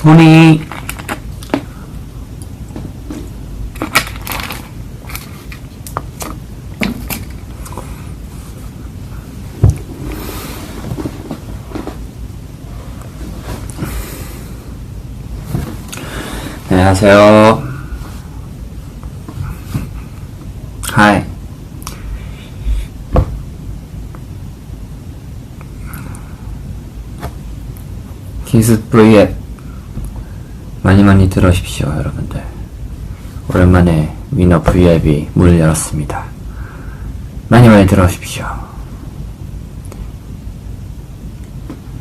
토니. 안녕하세요. 하이. 키스 브이앱 많이 들어오십시오, 여러분들. 오랜만에 위너 브이앱이 문을 열었습니다. 많이 들어오십시오.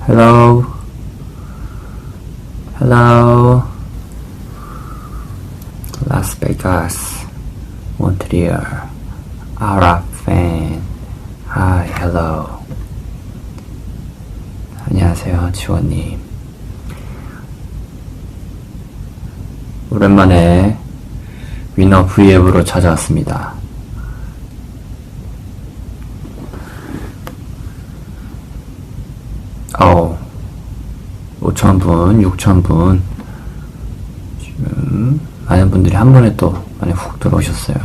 Hello. Las Vegas, Montreal, Arab fan. Hi, hello. 안녕하세요, 지원님. 오랜만에 위너 브이앱으로 찾아왔습니다. 5,000분, 6,000분. 지금 많은 분들이 한 번에 또 많이 훅 들어오셨어요.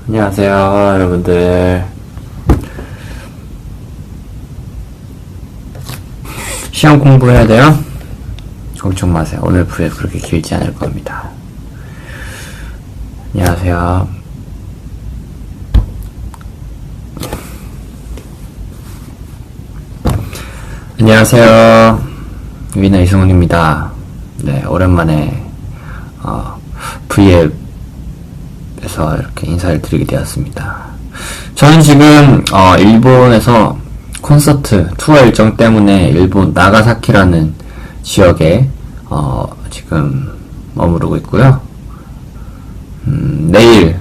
안녕하세요, 여러분들. 시험 공부해야 돼요? 걱정 마세요. 오늘 브이앱 그렇게 길지 않을 겁니다. 안녕하세요. 안녕하세요. 위너 이승훈입니다. 네, 오랜만에 브이앱에서 이렇게 인사를 드리게 되었습니다. 저는 지금 일본에서 콘서트 투어 일정 때문에 일본 나가사키라는 지역에 지금 머무르고 있고요. 내일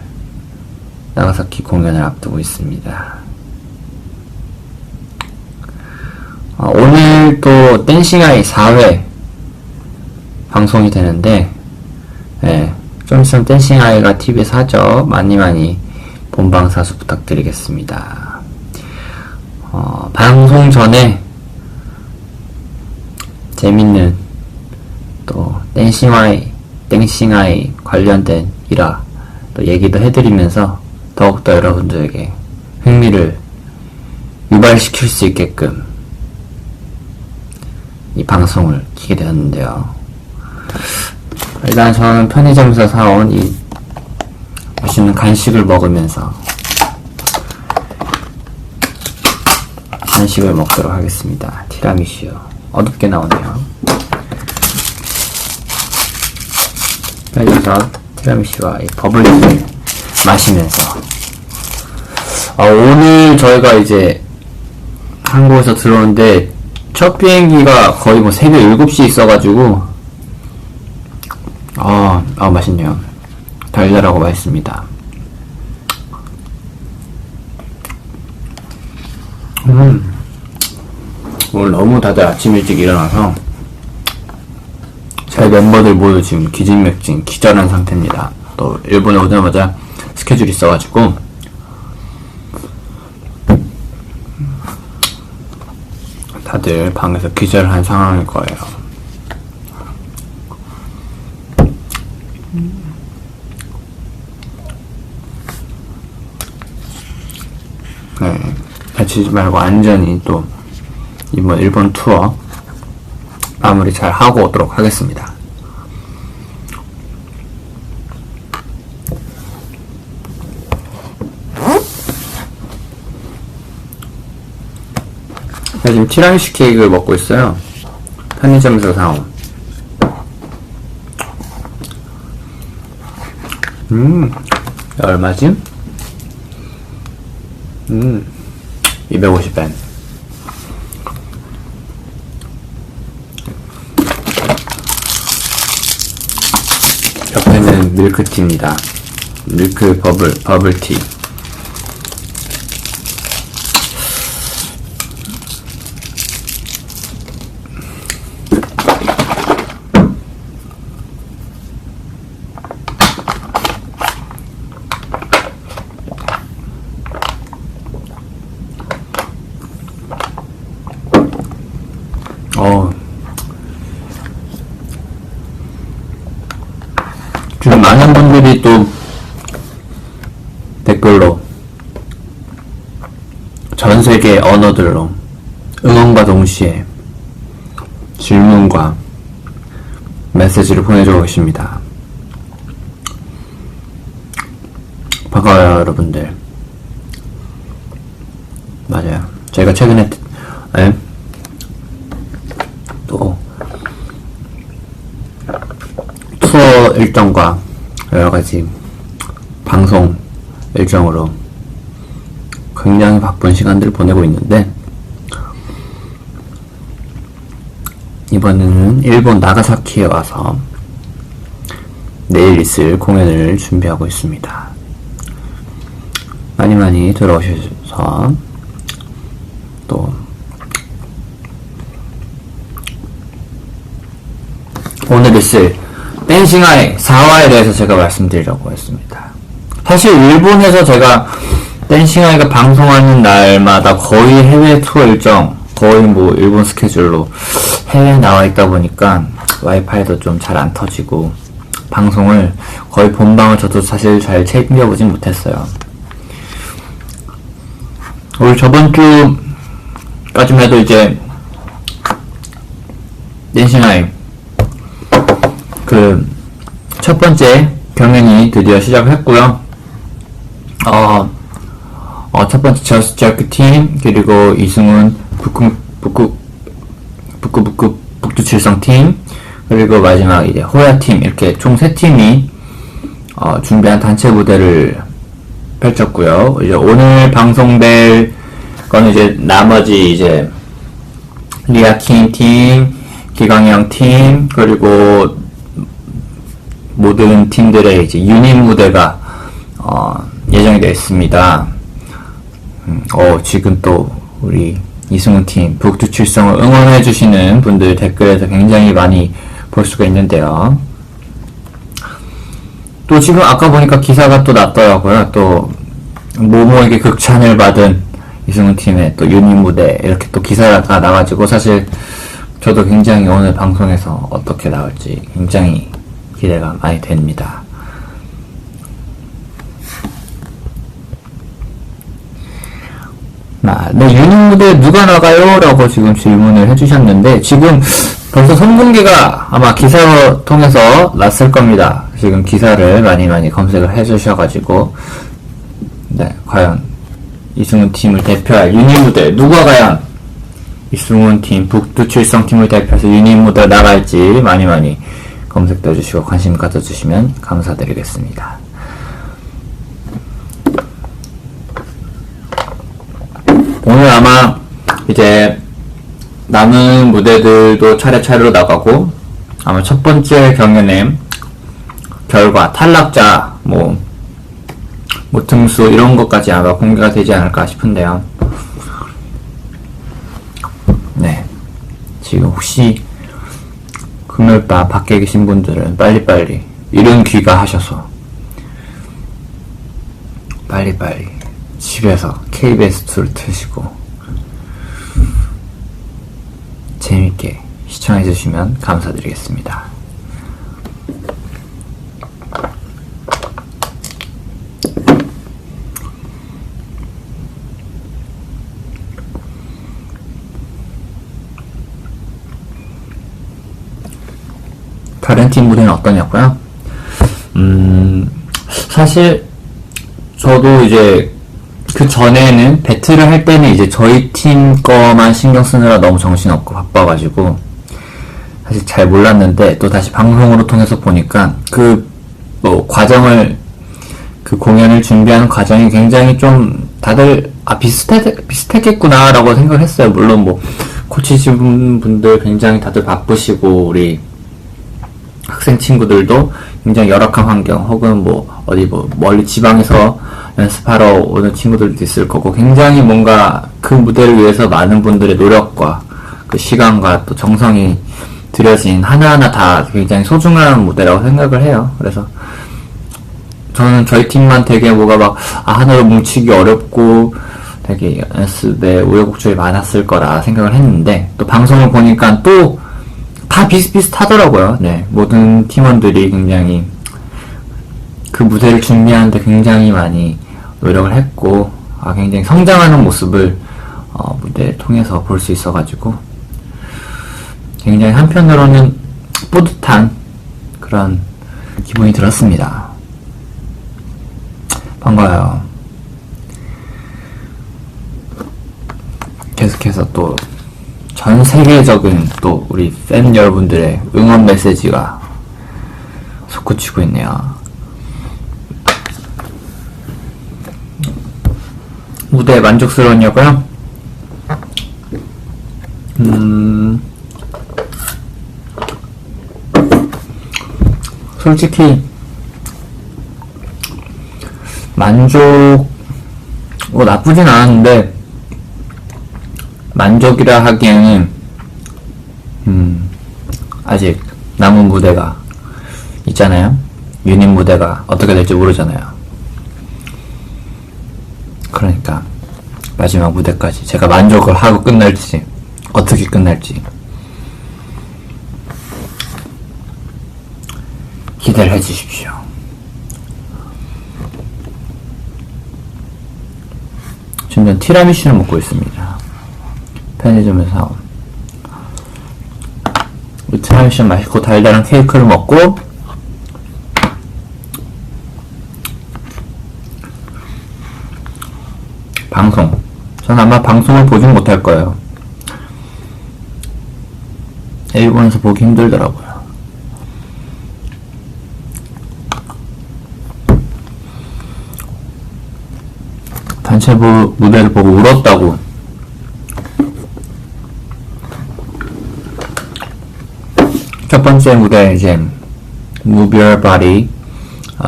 나가사키 공연을 앞두고 있습니다. 오늘 또 댄싱아이 4회 방송이 되는데, 네, 좀 있으면 댄싱아이가 TV에서 하죠. 많이 본방사수 부탁드리겠습니다. 방송 전에 재밌는 또 댄싱아이 관련된 일화 또 얘기도 해드리면서 더욱더 여러분들에게 흥미를 유발시킬 수 있게끔 이 방송을 키게 되었는데요. 일단 저는 편의점에서 사온 이 맛있는 간식을 먹으면서 간식을 먹도록 하겠습니다. 티라미슈. 어둡게 나오네요. 여기서 티라미슈와 이 버블티를 마시면서 오늘 저희가 이제 한국에서 들어오는데 첫 비행기가 거의 뭐 새벽 7시에 있어가지고 맛있네요. 달달하고 맛있습니다. 오늘 너무 다들 아침 일찍 일어나서 저희 멤버들 모두 지금 기진맥진 기절한 상태입니다. 또 일본에 오자마자 스케줄이 있어가지고 다들 방에서 기절한 상황일 거예요. 네, 다치지 말고 안전히 또 이번 일본 투어 마무리 잘 하고 오도록 하겠습니다. 제가 지금 티라미슈 케이크를 먹고 있어요. 편의점에서 사온. 얼마지? 250엔. 옆에는 밀크티입니다. 밀크 버블티. 분들이 또 댓글로 전 세계 언어들로 응원과 동시에 질문과 메시지를 보내주고 계십니다. 반가워요, 여러분들. 맞아요. 제가 최근에 또 투어 일정과 여러가지 방송 일정으로 굉장히 바쁜 시간들을 보내고 있는데, 이번에는 일본 나가사키에 와서 내일 있을 공연을 준비하고 있습니다. 많이 들어오셔서 또 오늘 있을 댄싱아이 4화에 대해서 제가 말씀드리려고 했습니다. 사실 일본에서 제가 댄싱아이가 방송하는 날마다 거의 해외 투어 일정, 거의 뭐 일본 스케줄로 해외에 나와 있다 보니까 와이파이도 좀 잘 안 터지고 방송을 거의 본방을 저도 사실 잘 챙겨보진 못했어요. 오늘 저번 주까지만 해도 이제 댄싱아이 그 첫 번째 경연이 드디어 시작을 했고요. 첫 번째 저스트 제크 팀, 그리고 이승훈 북두칠성 팀, 그리고 마지막 이제 호야 팀, 이렇게 총 3팀이 준비한 단체 무대를 펼쳤고요. 이제 오늘 방송될 거는 이제 나머지 이제 리아킨 팀, 기광영 팀, 그리고 모든 팀들의 이제 유닛 무대가 예정이 되어 있습니다. 지금 또 우리 이승훈 팀 북두칠성을 응원해주시는 분들 댓글에서 굉장히 많이 볼 수가 있는데요. 또 지금 아까 보니까 기사가 또 났더라고요. 또 모모에게 극찬을 받은 이승훈 팀의 또 유닛 무대, 이렇게 또 기사가 나가지고 사실 저도 굉장히 오늘 방송에서 어떻게 나올지 굉장히 기대가 많이 됩니다. 네, 유닛 무대 누가 나가요? 라고 지금 질문을 해주셨는데, 지금 벌써 선공개가 아마 기사 통해서 났을 겁니다. 지금 기사를 많이 검색을 해주셔가지고, 네, 과연 이승훈 팀을 대표할 유닛 무대 누가 과연 이승훈 팀 북두칠성 팀을 대표해서 유닛 무대 나갈지 많이 검색도 해주시고 관심 가져주시면 감사드리겠습니다. 오늘 아마 이제 남은 무대들도 차례차례로 나가고, 아마 첫 번째 경연의 결과, 탈락자, 뭐 등수 이런 것까지 아마 공개가 되지 않을까 싶은데요. 네, 지금 혹시 금요일 밤 밖에 계신 분들은 빨리빨리 이른 귀가하셔서 빨리빨리 집에서 KBS2를 트시고 재밌게 시청해주시면 감사드리겠습니다. 다른 팀 무대는 어떠냐고요? 사실 저도 이제 그 전에는 배틀을 할 때는 이제 저희 팀 거만 신경 쓰느라 너무 정신없고 바빠가지고 사실 잘 몰랐는데, 또 다시 방송으로 통해서 보니까 그 공연을 준비하는 과정이 굉장히 좀 다들 비슷했겠구나 라고 생각을 했어요. 물론 뭐 코치진 분들 굉장히 다들 바쁘시고, 우리 학생 친구들도 굉장히 열악한 환경, 혹은 멀리 지방에서 연습하러 오는 친구들도 있을 거고, 굉장히 뭔가 그 무대를 위해서 많은 분들의 노력과 그 시간과 또 정성이 들여진 하나하나 다 굉장히 소중한 무대라고 생각을 해요. 그래서 저는 저희 팀만 되게 하나로 뭉치기 어렵고 되게 연습에 우여곡절이 많았을 거라 생각을 했는데, 또 방송을 보니까 또 다 비슷비슷하더라고요. 네, 모든 팀원들이 굉장히 그 무대를 준비하는데 굉장히 많이 노력을 했고, 굉장히 성장하는 모습을 무대를 통해서 볼 수 있어가지고 굉장히 한편으로는 뿌듯한 그런 기분이 들었습니다. 반가워요. 계속해서 또 전 세계적인 또 우리 팬 여러분들의 응원 메시지가 솟구치고 있네요. 무대 만족스러웠냐고요? 솔직히 나쁘진 않았는데 만족이라 하기에는 아직 남은 무대가 있잖아요. 유닛 무대가 어떻게 될지 모르잖아요. 그러니까 마지막 무대까지 제가 만족을 하고 끝날지 어떻게 끝날지 기대를 해주십시오. 지금 티라미슈를 먹고 있습니다. 편의점에서 사온 티라미슈 맛있고 달달한 케이크를 먹고 전 아마 방송을 보진 못할 거예요. 일본에서 보기 힘들더라고요. 단체 무대를 보고 울었다고. 첫 번째 무대 이제 Move Your Body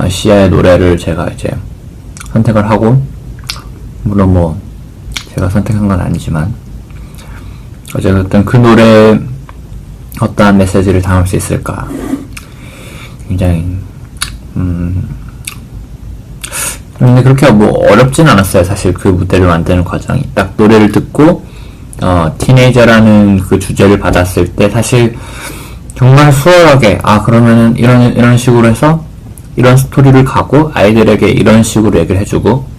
시아의 노래를 제가 이제 선택을 하고, 물론 뭐 제가 선택한 건 아니지만 어쨌든 그 노래에 어떠한 메시지를 담을 수 있을까 굉장히 근데 그렇게 뭐 어렵진 않았어요. 사실 그 무대를 만드는 과정이 딱 노래를 듣고 티네이저라는 그 주제를 받았을 때 사실 정말 수월하게 그러면은 이런 식으로 해서 이런 스토리를 가고 아이들에게 이런 식으로 얘기를 해주고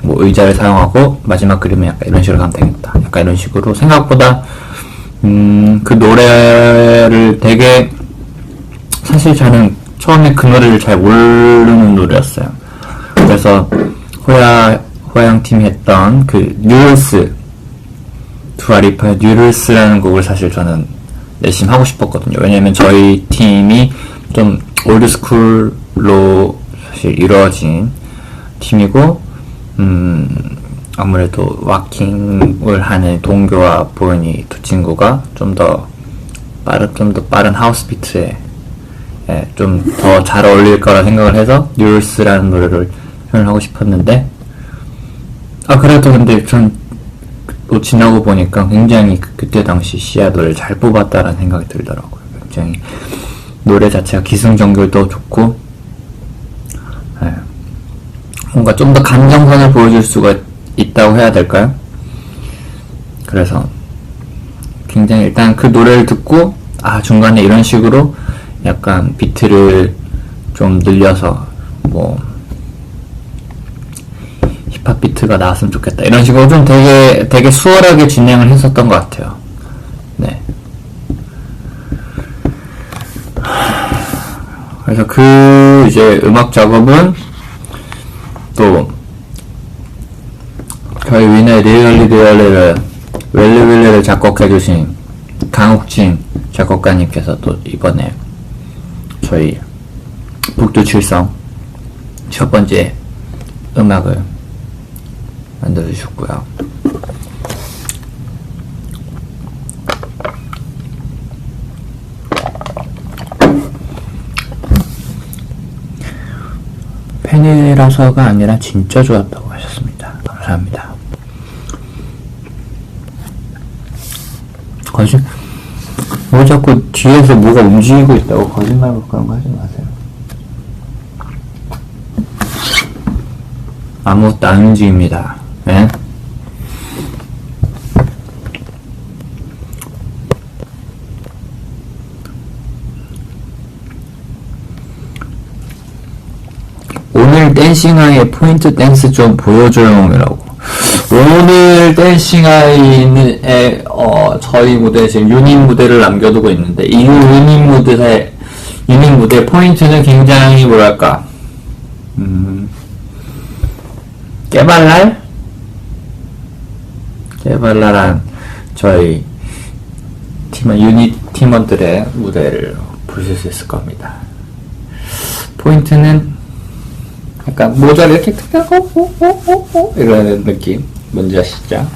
뭐 의자를 사용하고 마지막 그림은 약간 이런 식으로 가면 되겠다. 약간 이런 식으로 생각보다 그 노래를 되게 사실 저는 처음에 그 노래를 잘 모르는 노래였어요. 그래서 호양팀이 했던 그 뉴럴스 두아리파의 뉴럴스라는 곡을 사실 저는 열심히 하고 싶었거든요. 왜냐면 저희 팀이 좀 올드스쿨로 사실 이루어진 팀이고 아무래도 왁킹을 하는 동교와 보은이 두 친구가 좀 더 빠른 하우스 비트에 좀 더 잘 어울릴 거라 생각을 해서 뉴럴스라는 노래를 표현을 하고 싶었는데 그래도 근데 전 또 지나고 보니까 굉장히 그때 당시 시아 노래를 잘 뽑았다라는 생각이 들더라고요. 굉장히 노래 자체가 기승전결도 좋고 뭔가 좀 더 감정선을 보여줄 수가 있다고 해야 될까요? 그래서 굉장히 일단 그 노래를 듣고 중간에 이런 식으로 약간 비트를 좀 늘려서 뭐 힙합 비트가 나왔으면 좋겠다 이런 식으로 좀 되게 수월하게 진행을 했었던 것 같아요. 네. 그래서 그 이제 음악 작업은 또 저희 위네 릴리를 작곡해주신 강욱진 작곡가님께서 또 이번에 저희 북두칠성 첫 번째 음악을 만들어주셨고요. 팬이라서가 아니라 진짜 좋았다고 하셨습니다. 감사합니다. 뭐 자꾸 뒤에서 뭐가 움직이고 있다고 거짓말 그런 거 하지 마세요. 아무것도 안 움직입니다. 네? 오늘 댄싱아이의 포인트 댄스 좀 보여줘요이라고. 오늘 댄싱아이의 저희 무대 지금 유닛 무대를 남겨두고 있는데 이 유닛 무대 포인트는 굉장히 뭐랄까 깨발랄한 저희 유닛 팀원들의 무대를 보실 수 있을 겁니다. 포인트는 약간 모자를 이렇게 탁하고 이러는 느낌 뭔지 아시죠?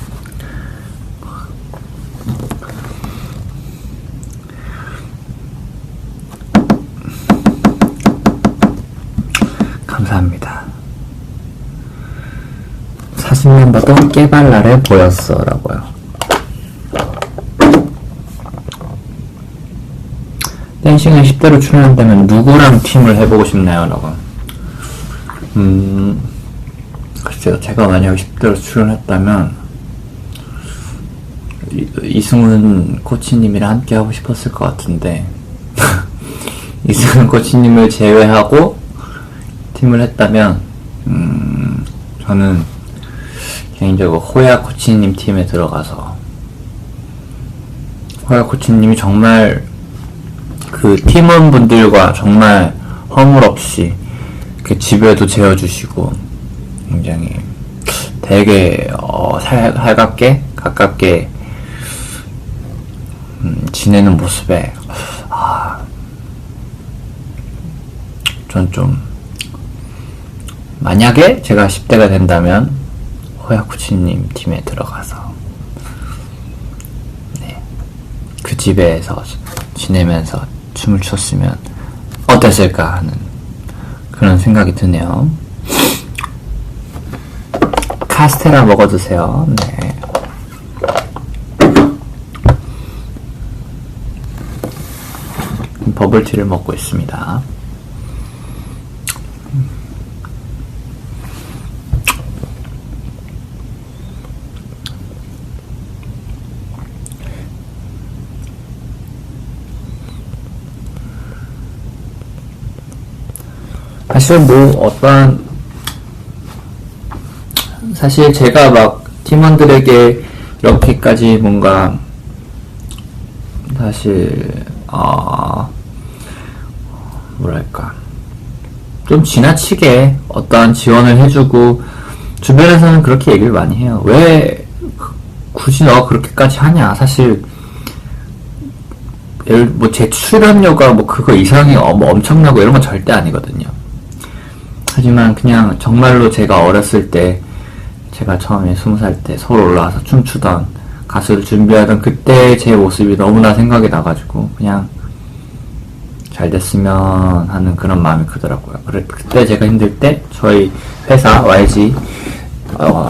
감사합니다. 사진만 봐도 깨발랄해 보였어 라고요. 댄싱에 10대로 출연한다면 누구랑 팀을 해보고 싶나요? 라고. 글쎄요, 제가 만약 10대로 출연했다면 이승훈 코치님이랑 함께 하고 싶었을 것 같은데 이승훈 코치님을 제외하고 팀을 했다면 저는 개인적으로 호야 코치님 팀에 들어가서 호야 코치님이 정말 그 팀원분들과 정말 허물없이 그 집에도 재워주시고 굉장히 되게 살갑게 가깝게 지내는 모습에 전 좀 만약에 제가 10대가 된다면 호야 코치님 팀에 들어가서 그 집에서 지내면서 춤을 췄으면 어땠을까 하는 그런 생각이 드네요. 카스테라 먹어주세요. 네. 버블티를 먹고 있습니다. 사실 제가 막 팀원들에게 이렇게까지 뭔가 사실 뭐랄까 좀 지나치게 어떠한 지원을 해주고 주변에서는 그렇게 얘기를 많이 해요. 왜 굳이 너가 그렇게까지 하냐. 사실 제 출연료가 그거 이상이 엄청나고 이런 건 절대 아니거든요. 하지만 그냥 정말로 제가 어렸을 때 제가 처음에 20살 때 서울 올라와서 춤추던 가수를 준비하던 그때 제 모습이 너무나 생각이 나가지고 그냥 잘 됐으면 하는 그런 마음이 크더라고요. 그때 제가 힘들 때 저희 회사 YG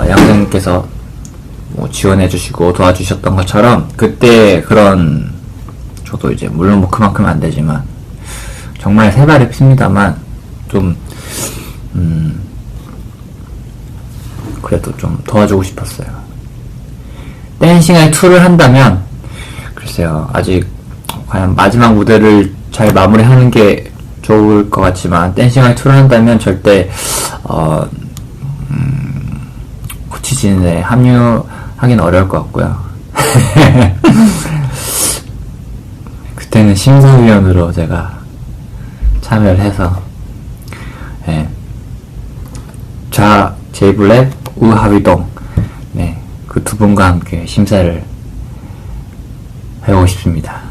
양생님께서 지원해주시고 도와주셨던 것처럼 그때 그런 저도 이제 물론 그만큼 안 되지만 정말 세발이 핍니다만 좀 그래도 좀 도와주고 싶었어요. 댄싱아이 2를 한다면 글쎄요, 아직 과연 마지막 무대를 잘 마무리하는 게 좋을 것 같지만 댄싱아이 2를 한다면 절대 코치진에 합류하기는 어려울 것 같고요. 그때는 심사위원으로 제가 참여를 해서 제이블랙, 우하위동 그 두 분과 함께 심사를 해보고 싶습니다.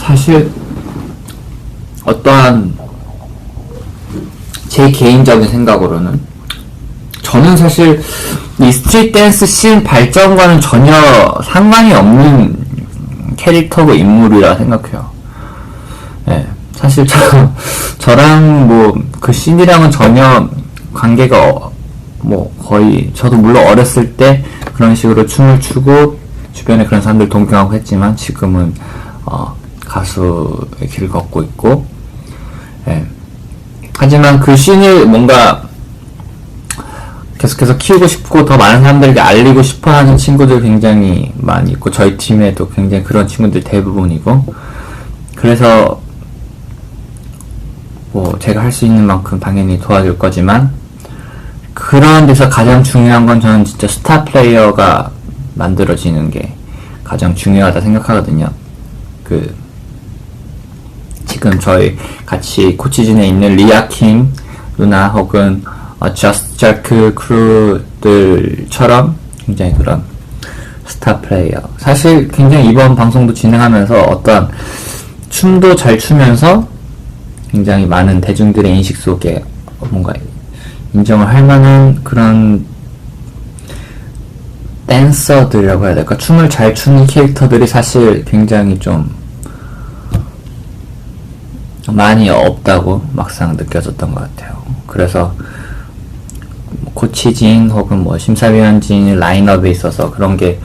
사실 어떠한 제 개인적인 생각으로는 저는 사실 이 스트릿 댄스 씬 발전과는 전혀 상관이 없는 캐릭터고 인물이라 생각해요. 사실 저랑 그 씬이랑은 전혀 관계가 거의 저도 물론 어렸을 때 그런 식으로 춤을 추고 주변에 그런 사람들 동경하고 했지만 지금은 가수의 길을 걷고 있고, 예. 하지만 그 씬을 뭔가 계속해서 키우고 싶고 더 많은 사람들에게 알리고 싶어하는 친구들 굉장히 많이 있고, 저희 팀에도 굉장히 그런 친구들 대부분이고, 그래서 뭐 제가 할 수 있는 만큼 당연히 도와줄 거지만, 그런 데서 가장 중요한 건 저는 진짜 스타 플레이어가 만들어지는 게 가장 중요하다 생각하거든요. 지금 저희 같이 코치진에 있는 리아킹 누나 혹은 저스트 자크 크루들처럼 굉장히 그런 스타 플레이어. 사실 굉장히 이번 방송도 진행하면서 어떤 춤도 잘 추면서 굉장히 많은 대중들의 인식 속에 뭔가 인정을 할 만한 그런 댄서들이라고 해야 될까? 춤을 잘 추는 캐릭터들이 사실 굉장히 좀 많이 없다고 막상 느껴졌던 것 같아요. 그래서 코치진 혹은 뭐 심사위원진 라인업에 있어서 그런 게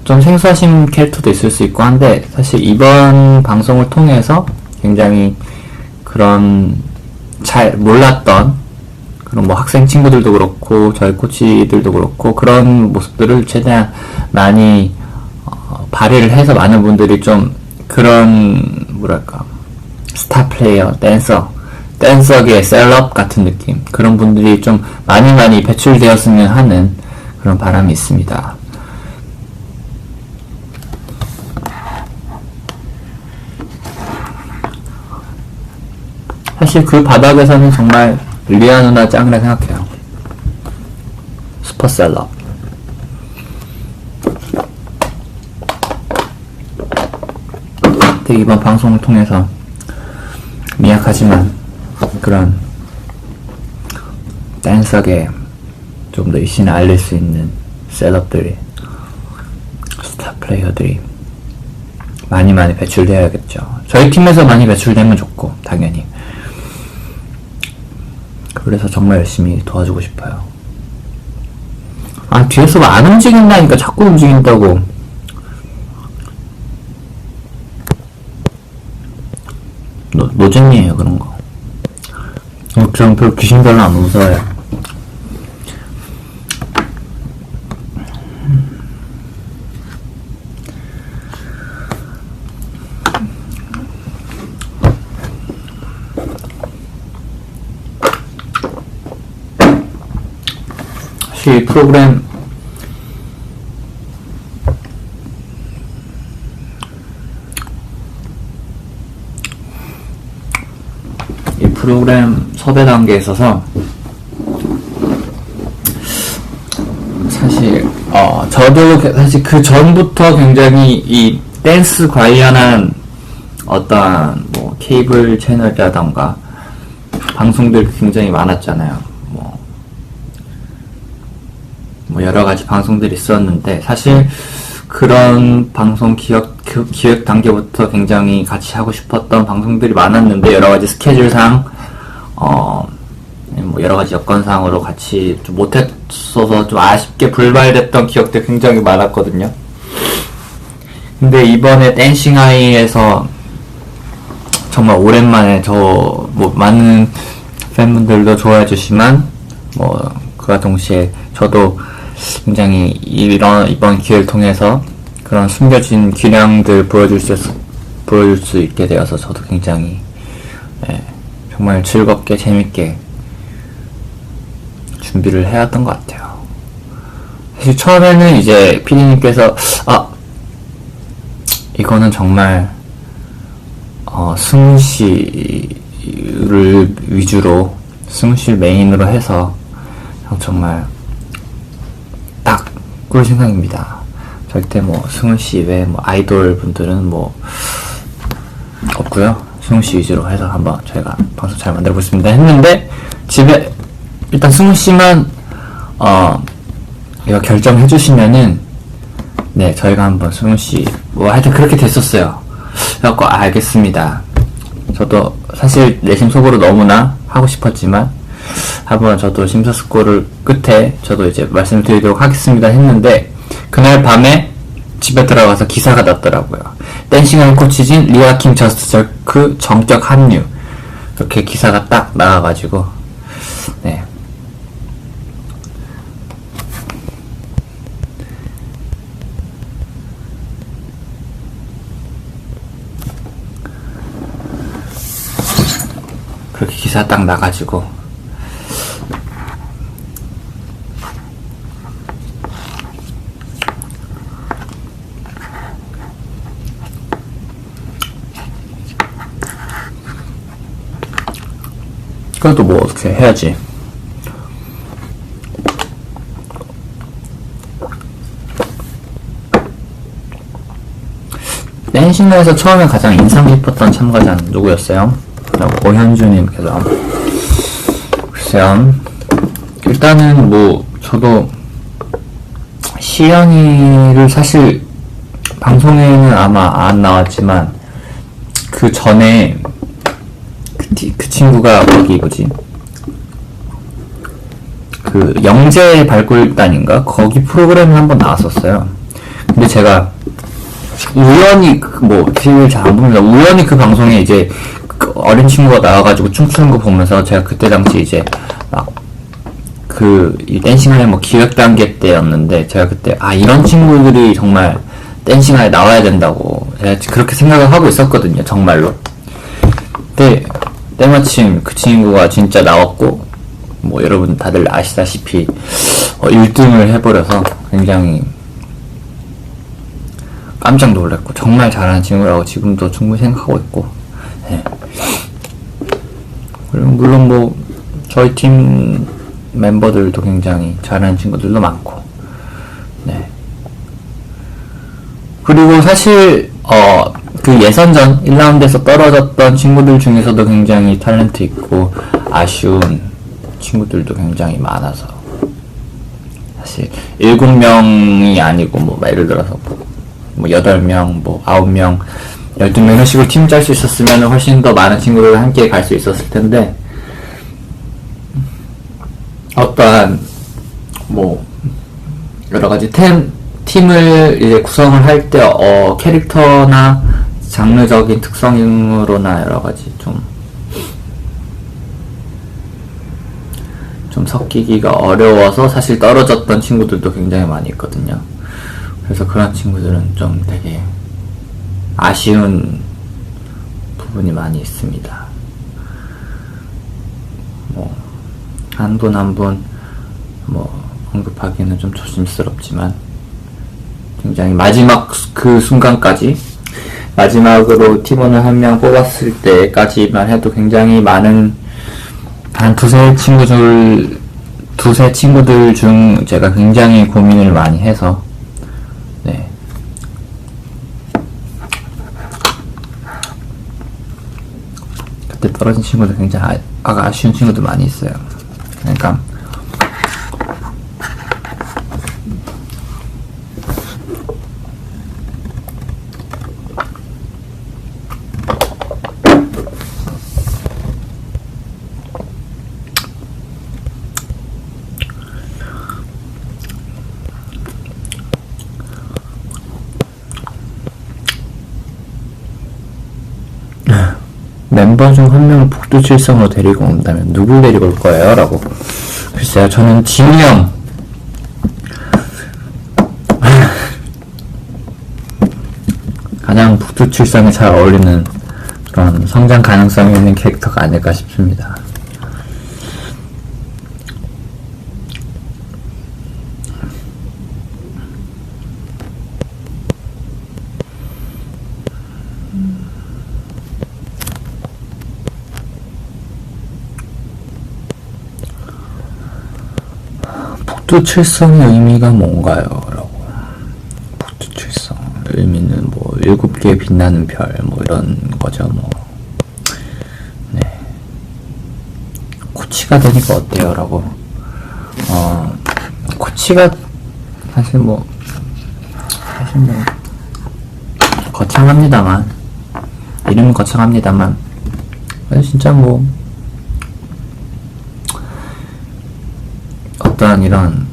좀 생소하신 캐릭터도 있을 수 있고 한데, 사실 이번 방송을 통해서 굉장히 그런 잘 몰랐던 그런 뭐 학생 친구들도 그렇고 저희 코치들도 그렇고 그런 모습들을 최대한 많이 발휘를 해서 많은 분들이 좀 그런 뭐랄까 스타 플레이어, 댄서계의 셀럽 같은 느낌, 그런 분들이 좀 많이 배출되었으면 하는 그런 바람이 있습니다. 사실 그 바닥에서는 정말 리아 누나 짱이라 생각해요. 슈퍼 셀럽. 되게 이번 방송을 통해서 미약하지만 그런 댄서계 좀 더 이신을 알릴 수 있는 셀럽들이, 스타 플레이어들이 많이 배출되어야겠죠. 저희 팀에서 많이 배출되면 좋고 당연히. 그래서 정말 열심히 도와주고 싶어요. 뒤에서 안 움직인다니까 자꾸 움직인다고. 노잼이에요 그런 거. 전 귀신 별로 안 무서워요. 이 프로그램 섭외 단계에 있어서 사실 저도 사실 그 전부터 굉장히 이 댄스 관련한 어떤 뭐 케이블 채널이라던가 방송들 굉장히 많았잖아요. 뭐 여러 가지 방송들이 있었는데, 사실 그런 방송 기획 단계부터 굉장히 같이 하고 싶었던 방송들이 많았는데, 여러 가지 스케줄상 뭐 여러 가지 여건상으로 같이 좀 못했어서 좀 아쉽게 불발됐던 기억들 굉장히 많았거든요. 근데 이번에 댄싱 아이에서 정말 오랜만에 뭐 많은 팬분들도 좋아해 주시만 그와 동시에 저도 굉장히 이번 기회를 통해서 그런 숨겨진 기량들 보여줄 수 있게 되어서 저도 굉장히 정말 즐겁게 재밌게 준비를 해왔던 것 같아요. 사실 처음에는 이제 피디님께서 이거는 정말 승우씨를 위주로, 승우씨를 메인으로 해서 정말 딱 꿀 생각입니다. 절대 승우씨 외에 아이돌 분들은 없고요. 승우씨 위주로 해서 한번 저희가 방송 잘 만들어 보겠습니다 했는데, 집에 일단 승우씨만 이거 결정해 주시면은 저희가 한번 승우씨 하여튼 그렇게 됐었어요. 그래갖고 알겠습니다. 저도 사실 내심 속으로 너무나 하고 싶었지만 한번 저도 심사숙고를 끝에 저도 이제 말씀드리도록 하겠습니다 했는데, 그날 밤에 집에 들어가서 기사가 났더라고요. 댄싱하는 코치진 리아킴 저스트저크 정격 합류. 이렇게 기사가 딱 나와가지고, 네. 그렇게 기사 딱 나가지고, 그래도 뭐 어떻게 해야지. 댄싱에서 처음에 가장 인상 깊었던 참가자는 누구였어요? 오현주님께서. 글쎄요. 일단은 뭐 저도 시연이를 사실 방송에는 아마 안 나왔지만 그 전에 그 친구가 거기 뭐지? 그 영재 발굴단인가? 거기 프로그램에 한번 나왔었어요. 근데 제가 우연히 뭐 TV를 잘 안 봅니다. 우연히 그 방송에 이제 그 어린 친구가 나와가지고 춤추는 거 보면서 제가 그때 당시 이제 막 이 댄싱하의 뭐 기획 단계 때였는데 제가 그때 이런 친구들이 정말 댄싱하에 나와야 된다고 제가 그렇게 생각을 하고 있었거든요. 정말로. 근데 때마침 그 친구가 진짜 나왔고 뭐 여러분 다들 아시다시피 1등을 해버려서 굉장히 깜짝 놀랐고 정말 잘하는 친구라고 지금도 충분히 생각하고 있고, 네. 그리고 물론 뭐 저희 팀 멤버들도 굉장히 잘하는 친구들도 많고, 네. 그리고 사실 그 예선전 1라운드에서 떨어졌던 친구들 중에서도 굉장히 탤런트 있고 아쉬운 친구들도 굉장히 많아서 사실 7명이 아니고 뭐 예를 들어서 뭐 8명, 뭐 9명, 12명 이런 식으로 팀 짤 수 있었으면 훨씬 더 많은 친구들과 함께 갈 수 있었을 텐데 어떠한 뭐 여러 가지 팀을 이제 구성을 할 때 캐릭터나 장르적인 특성으로나 여러 가지 좀 섞이기가 어려워서 사실 떨어졌던 친구들도 굉장히 많이 있거든요. 그래서 그런 친구들은 좀 되게 아쉬운 부분이 많이 있습니다. 뭐 한 분 한 분 뭐 언급하기는 좀 조심스럽지만 굉장히 마지막 그 순간까지 마지막으로 팀원을 한 명 뽑았을 때까지만 해도 굉장히 많은 한 두세 친구들 중 제가 굉장히 고민을 많이 해서 네. 그때 떨어진 친구들 굉장히 아쉬운 친구들 많이 있어요. 그러니까 멤버 중 한 명을 북두칠성으로 데리고 온다면 누굴 데리고 올 거예요? 라고. 글쎄요, 저는 진영. 가장 북두칠성에 잘 어울리는 그런 성장 가능성이 있는 캐릭터가 아닐까 싶습니다. 북두칠성의 의미가 뭔가요? 라고. 북두칠성 의미는 뭐 7개의 빛나는 별 뭐 이런 거죠. 뭐 네. 코치가 되니까 어때요? 라고. 코치가 사실 뭐 거창합니다만 이름은 거창합니다만 진짜 뭐 어떠한 이런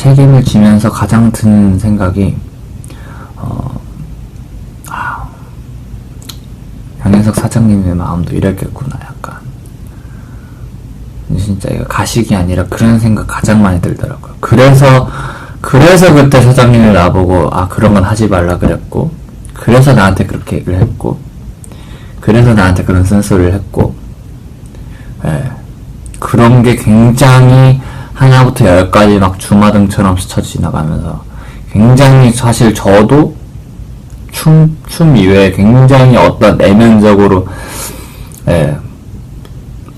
책임을 지면서 가장 드는 생각이 양현석 사장님의 마음도 이랬겠구나, 약간. 진짜 이거 가식이 아니라 그런 생각 가장 많이 들더라고요. 그래서 그때 사장님이 나보고 그런 건 하지 말라 그랬고, 그래서 나한테 그렇게 얘기를 했고, 그래서 나한테 그런 쓴소리를 했고, 그런 게 굉장히 하나부터 열까지 막 주마등처럼 스쳐 지나가면서 굉장히 사실 저도 춤 이외에 굉장히 어떤 내면적으로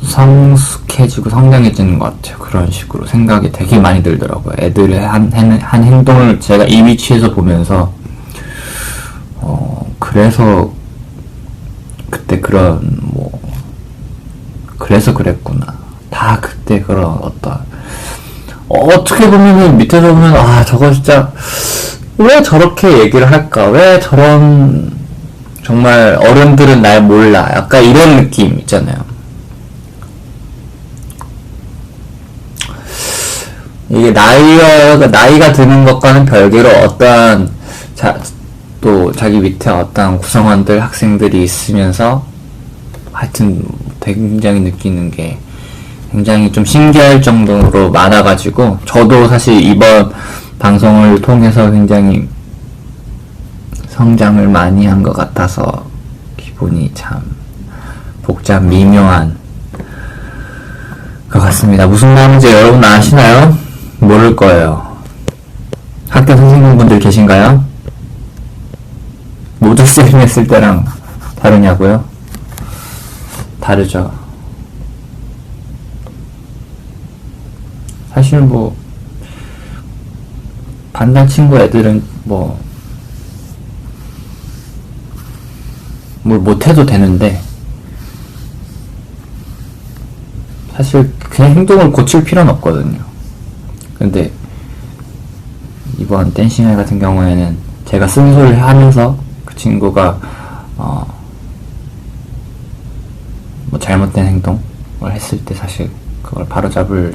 성숙해지고 성장해지는 것 같아요. 그런 식으로 생각이 되게 많이 들더라고요. 애들의 한 행동을 제가 이 위치에서 보면서 그래서 그때 그래서 그랬구나. 다 그때 그런 어떻게 보면은 밑에서 보면 저거 진짜 왜 저렇게 얘기를 할까? 왜 저런 정말 어른들은 날 몰라. 약간 이런 느낌 있잖아요. 이게 나이가 드는 것과는 별개로 어떠한 또 자기 밑에 어떤 구성원들, 학생들이 있으면서 하여튼 굉장히 느끼는 게 굉장히 좀 신기할 정도로 많아가지고 저도 사실 이번 방송을 통해서 굉장히 성장을 많이 한 것 같아서 기분이 참 미묘한 것 같습니다. 무슨 마음인지 여러분 아시나요? 모를 거예요. 학교 선생님분들 계신가요? 모두 쌤 했을 때랑 다르냐고요? 다르죠. 사실 반장 친구 애들은 뭘 못해도 되는데 사실 그냥 행동을 고칠 필요는 없거든요. 근데 이번 댄싱아이 같은 경우에는 제가 쓴소리를 하면서 그 친구가 잘못된 행동을 했을 때 사실 그걸 바로잡을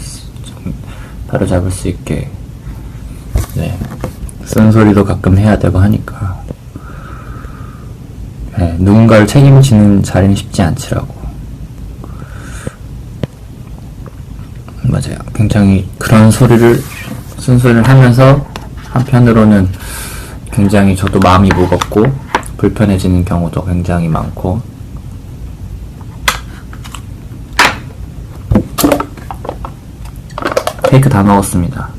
수 있게 쓴소리도 가끔 해야 되고 하니까 누군가를 책임지는 자리는 쉽지 않지라고. 맞아요. 굉장히 그런 쓴소리를 하면서 한편으로는 굉장히 저도 마음이 무겁고 불편해지는 경우도 굉장히 많고 케이크 다 먹었습니다.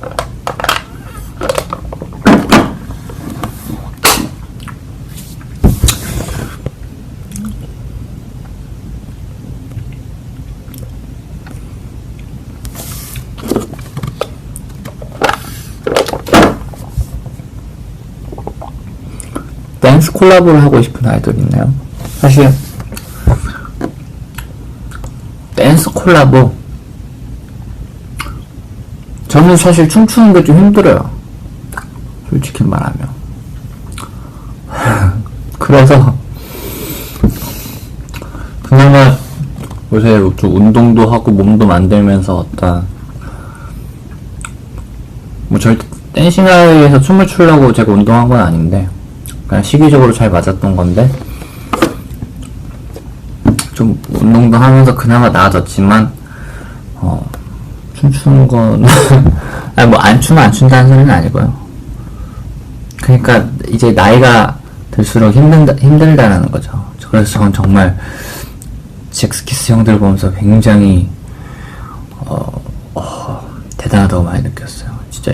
댄스 콜라보를 하고 싶은 아이돌 있나요? 사실 댄스 콜라보 저는 사실 춤추는 게 좀 힘들어요. 솔직히 말하면. 그래서 그나마 요새 좀 운동도 하고 몸도 만들면서 어떤 절대 댄싱아이에서 춤을 추려고 제가 운동한 건 아닌데 그냥 시기적으로 잘 맞았던 건데 좀 운동도 하면서 그나마 나아졌지만 춤추는 건 안 추면 안 춘다는 소리는 아니고요. 그러니까 이제 나이가 들수록 힘들다는 거죠. 그래서 저는 정말 잭스키스 형들 보면서 굉장히 대단하다고 많이 느꼈어요. 진짜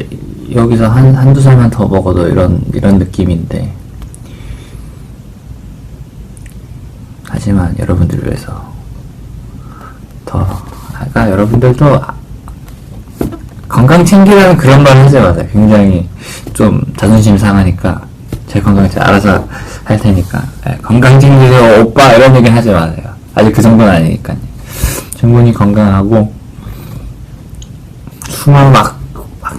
여기서 한두 살만 더 먹어도 이런 느낌인데 하지만 여러분들을 위해서 그러니까 여러분들도 건강 챙기라는 그런 말 하지 마세요. 굉장히 좀 자존심 상하니까 제 건강 제가 알아서 할 테니까 건강 챙기세요 오빠 이런 얘기 하지 마세요. 아직 그 정도는 아니니까요. 충분히 건강하고 춤을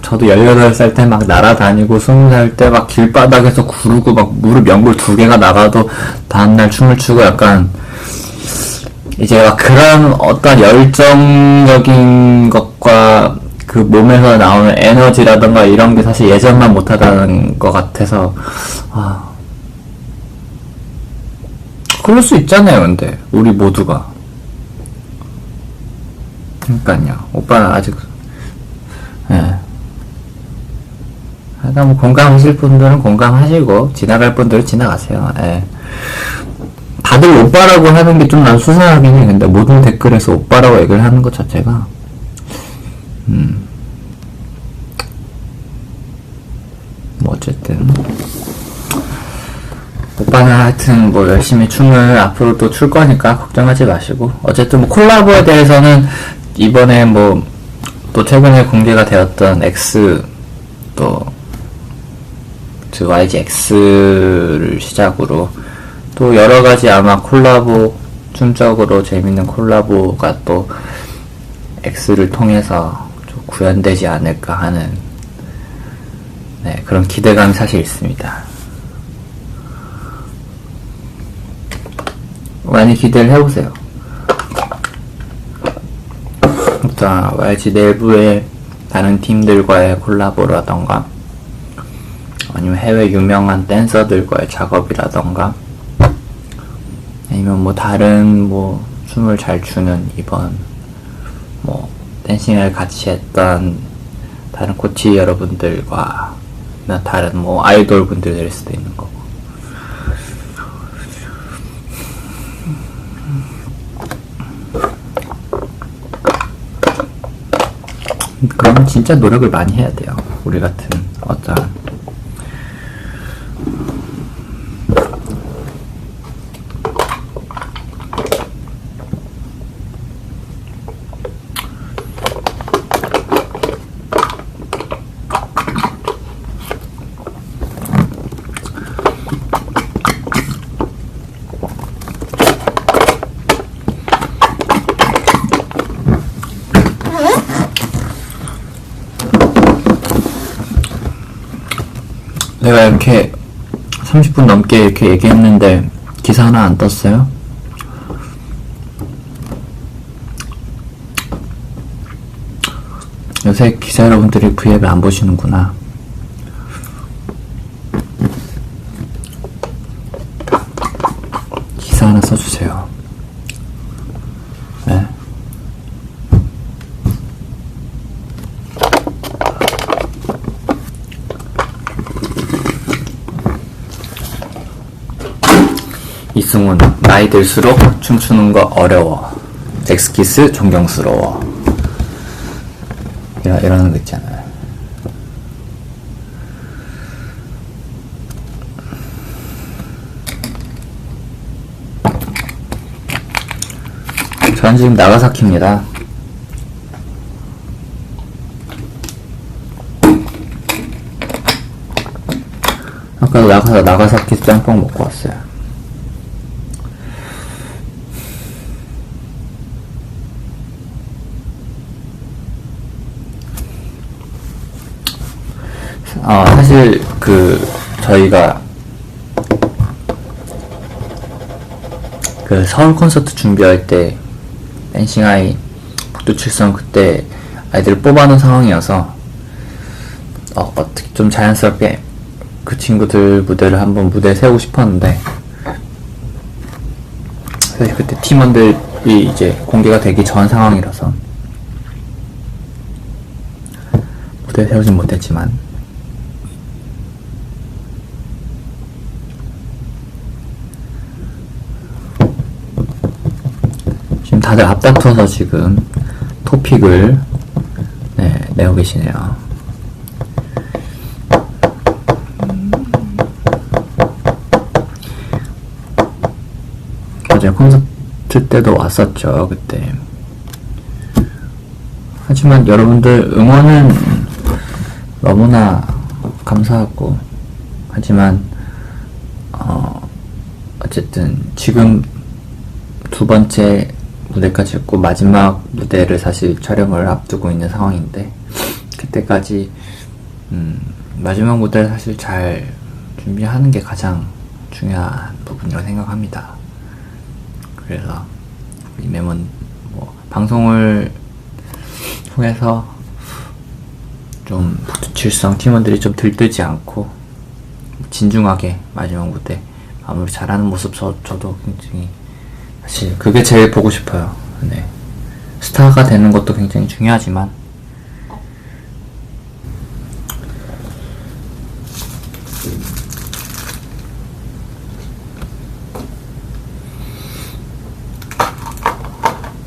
저도 18살 때 막 날아다니고 20살 때 막 길바닥에서 구르고 막 무릎 연골 2개가 나가도 다음날 춤을 추고 약간 이제 막 그런 어떤 열정적인 것과 그 몸에서 나오는 에너지라던가 이런 게 사실 예전만 못하다는 것 같아서, 그럴 수 있잖아요, 근데. 우리 모두가. 그러니까요. 오빠는 아직, 예. 하여간 뭐 공감하실 분들은 공감하시고, 지나갈 분들은 지나가세요. 예. 다들 오빠라고 하는 게 좀 난 수상하긴 해. 근데 모든 댓글에서 오빠라고 얘기를 하는 것 자체가, 뭐 어쨌든 오빠는 하여튼 뭐 열심히 춤을 앞으로 또 출 거니까 걱정하지 마시고, 어쨌든 뭐 콜라보에 대해서는 이번에 뭐 또 최근에 공개가 되었던 X 또 그 YG X를 시작으로 또 여러 가지 아마 콜라보, 춤적으로 재밌는 콜라보가 또 X를 통해서 좀 구현되지 않을까 하는, 네, 그런 기대감이 사실 있습니다. 많이 기대를 해보세요. 일단 YG 내부의 다른 팀들과의 콜라보라던가 아니면 해외 유명한 댄서들과의 작업이라던가 아니면 뭐 다른 뭐 춤을 잘 추는 이번 뭐 댄싱을 같이 했던 다른 코치 여러분들과 다른 뭐 아이돌 분들 될 수도 있는 거고, 그러면 진짜 노력을 많이 해야 돼요. 우리 같은 어떤 내가 이렇게 30분 넘게 이렇게 얘기했는데 기사 하나 안 떴어요? 요새 기자 여러분들이 V앱을 안 보시는구나. 기사 하나 써주세요. 네. 이승훈, 나이 들수록 춤추는 거 어려워. 잭스키스 존경스러워. 이러는 거 있잖아요. 전 지금 나가사키입니다. 아까도 나가서 나가사키 짬뽕 먹고 왔어요. 사실 저희가 서울 콘서트 준비할 때 댄싱아이 북두칠성 그때 아이들을 뽑아놓은 상황이어서 어떻게 좀 자연스럽게 그 친구들 무대를 한번 무대에 세우고 싶었는데, 사실 그때 팀원들이 이제 공개가 되기 전 상황이라서 무대에 세우진 못했지만, 지금 다들 앞다퉈서 지금 토픽을 내고 계시네요. 어제 콘서트 때도 왔었죠, 그때. 하지만 여러분들 응원은 너무나 감사하고, 하지만 어쨌든 지금 두 번째 무대까지 했고 마지막 무대를 사실 촬영을 앞두고 있는 상황인데, 그때까지 마지막 무대를 사실 잘 준비하는 게 가장 중요한 부분이라고 생각합니다. 그래서 우리 매번 방송을 통해서 좀 북두칠성 팀원들이 좀 들뜨지 않고 진중하게 마지막 무대 마무리 잘하는 모습 저도 굉장히 사실 그게 제일 보고 싶어요. 네. 스타가 되는 것도 굉장히 중요하지만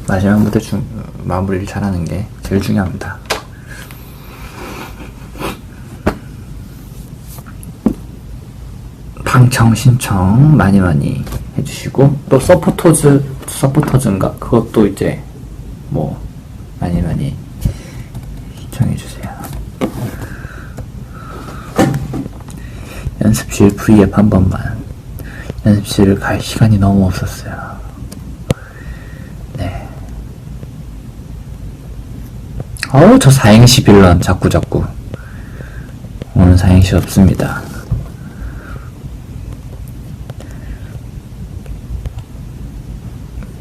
마지막 무대 마무리를 잘하는 게 제일 중요합니다. 방청 신청 많이 해주시고 또 서포터즈인가 그것도 이제 뭐 많이 신청해주세요. 연습실 V앱 한 번만. 연습실을 갈 시간이 너무 없었어요. 네. 저 사행시 빌런 자꾸 오늘 사행시 없습니다.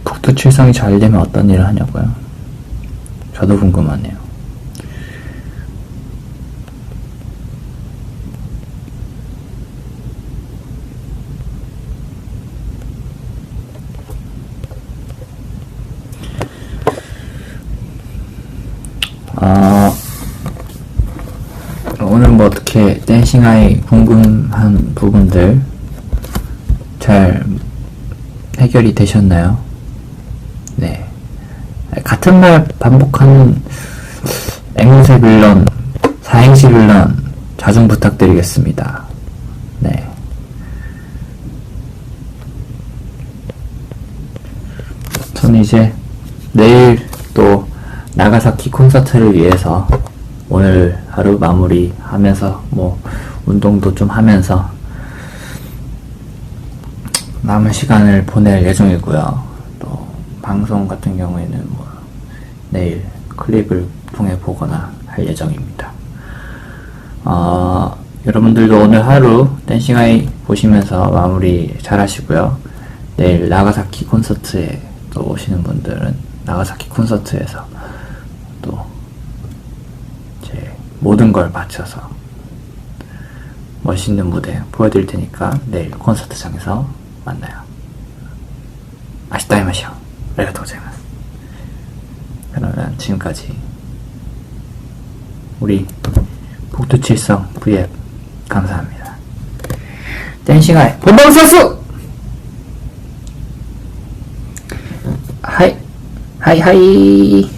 북두칠성이 잘 되면 어떤 일을 하냐고요? 저도 궁금하네요. 오늘 뭐 어떻게 댄싱아이 궁금한 부분들 잘 해결이 되셨나요? 네. 같은 말 반복하는 앵무새 빌런, 사행시 빌런 자중 부탁드리겠습니다. 네. 저는 이제 내일 또 나가사키 콘서트를 위해서 오늘 하루 마무리하면서 뭐 운동도 좀 하면서 남은 시간을 보낼 예정이고요. 또 방송 같은 경우에는 뭐 내일 클립을 통해 보거나 할 예정입니다. 여러분들도 오늘 하루 댄싱아이 보시면서 마무리 잘 하시고요. 내일 나가사키 콘서트에 또 오시는 분들은 나가사키 콘서트에서 또 제 모든 걸 바쳐서 멋있는 무대 보여드릴 테니까 내일 콘서트장에서 만나요. 아시다 이마시오. 아리가또 고자이마스. 그러면 지금까지 우리 북두칠성 V앱 감사합니다. 댄싱아이 본방사수! 하이 하이